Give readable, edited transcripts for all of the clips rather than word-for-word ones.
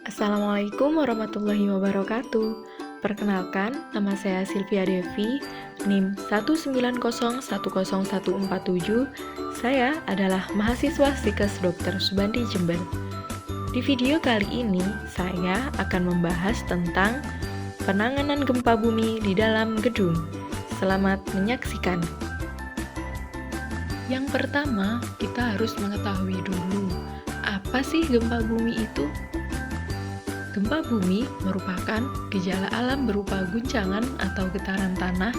Assalamualaikum warahmatullahi wabarakatuh. Perkenalkan, nama saya Sylvia Devi, NIM 190101447. Saya adalah mahasiswa Psikes Dr. Subandi Jember. Di video kali ini, saya akan membahas tentang penanganan gempa bumi di dalam gedung. Selamat menyaksikan. Yang pertama, kita harus mengetahui dulu, apa sih gempa bumi itu? Gempa bumi merupakan gejala alam berupa guncangan atau getaran tanah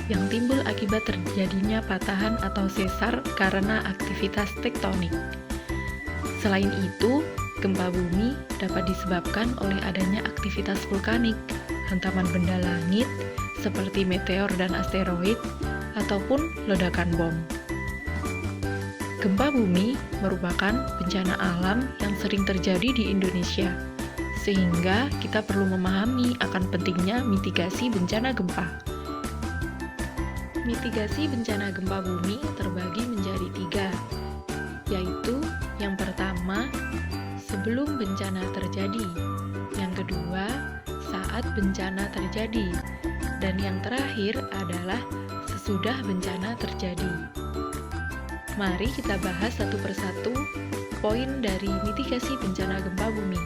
yang timbul akibat terjadinya patahan atau sesar karena aktivitas tektonik. Selain itu, gempa bumi dapat disebabkan oleh adanya aktivitas vulkanik, hantaman benda langit seperti meteor dan asteroid, ataupun ledakan bom. Gempa bumi merupakan bencana alam yang sering terjadi di Indonesia, sehingga kita perlu memahami akan pentingnya mitigasi bencana gempa. Mitigasi bencana gempa bumi terbagi menjadi 3, yaitu yang pertama, sebelum bencana terjadi, yang kedua, saat bencana terjadi, dan yang terakhir adalah sesudah bencana terjadi. Mari kita bahas satu persatu poin dari mitigasi bencana gempa bumi.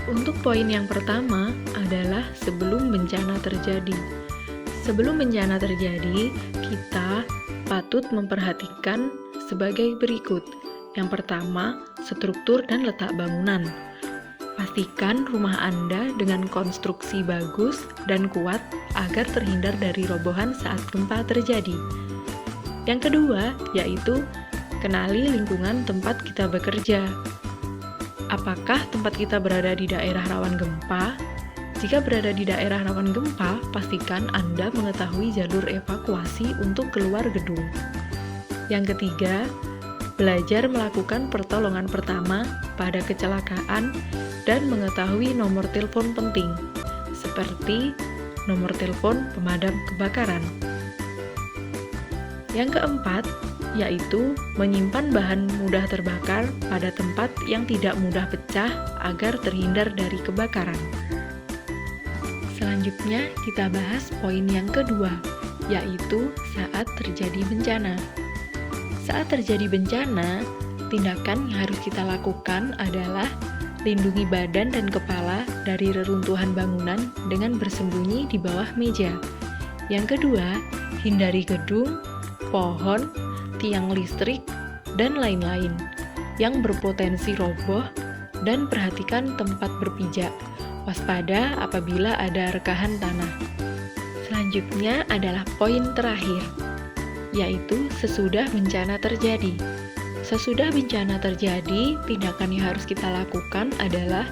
Untuk poin yang pertama adalah sebelum bencana terjadi. Sebelum bencana terjadi, kita patut memperhatikan sebagai berikut. Yang pertama, struktur dan letak bangunan. Pastikan rumah Anda dengan konstruksi bagus dan kuat agar terhindar dari robohan saat gempa terjadi. Yang kedua, yaitu kenali lingkungan tempat kita bekerja. Apakah tempat kita berada di daerah rawan gempa? Jika berada di daerah rawan gempa, pastikan Anda mengetahui jalur evakuasi untuk keluar gedung. Yang ketiga, belajar melakukan pertolongan pertama pada kecelakaan dan mengetahui nomor telepon penting, seperti nomor telepon pemadam kebakaran. Yang keempat, yaitu menyimpan bahan mudah terbakar pada tempat yang tidak mudah pecah agar terhindar dari kebakaran. Selanjutnya, kita bahas poin yang kedua, yaitu saat terjadi bencana. Saat terjadi bencana, tindakan yang harus kita lakukan adalah lindungi badan dan kepala dari reruntuhan bangunan dengan bersembunyi di bawah meja. Yang kedua, hindari gedung, pohon, tiang listrik, dan lain-lain yang berpotensi roboh, dan perhatikan tempat berpijak. Waspada apabila ada rekahan tanah. Selanjutnya adalah poin terakhir, yaitu sesudah bencana terjadi. Sesudah bencana terjadi, tindakan yang harus kita lakukan adalah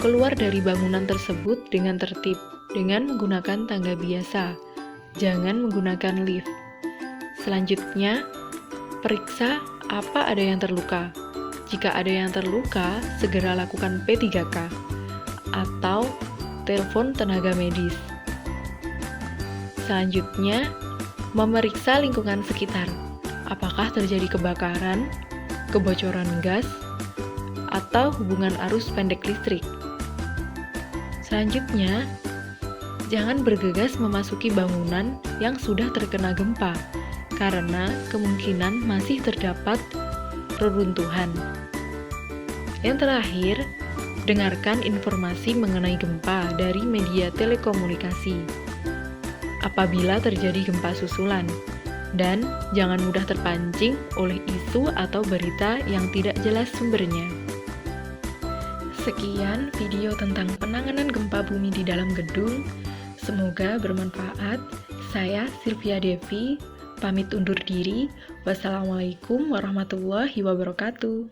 keluar dari bangunan tersebut dengan tertib, dengan menggunakan tangga biasa. Jangan menggunakan lift. Selanjutnya, periksa apa ada yang terluka. Jika ada yang terluka, segera lakukan P3K atau telepon tenaga medis. Selanjutnya, memeriksa lingkungan sekitar. Apakah terjadi kebakaran, kebocoran gas, atau hubungan arus pendek listrik. Selanjutnya, jangan bergegas memasuki bangunan yang sudah terkena gempa, karena kemungkinan masih terdapat reruntuhan. Yang terakhir, dengarkan informasi mengenai gempa dari media telekomunikasi apabila terjadi gempa susulan, dan jangan mudah terpancing oleh isu atau berita yang tidak jelas sumbernya. Sekian video tentang penanganan gempa bumi di dalam gedung. Semoga bermanfaat. Saya Sylvia Devi, pamit undur diri. Wassalamualaikum warahmatullahi wabarakatuh.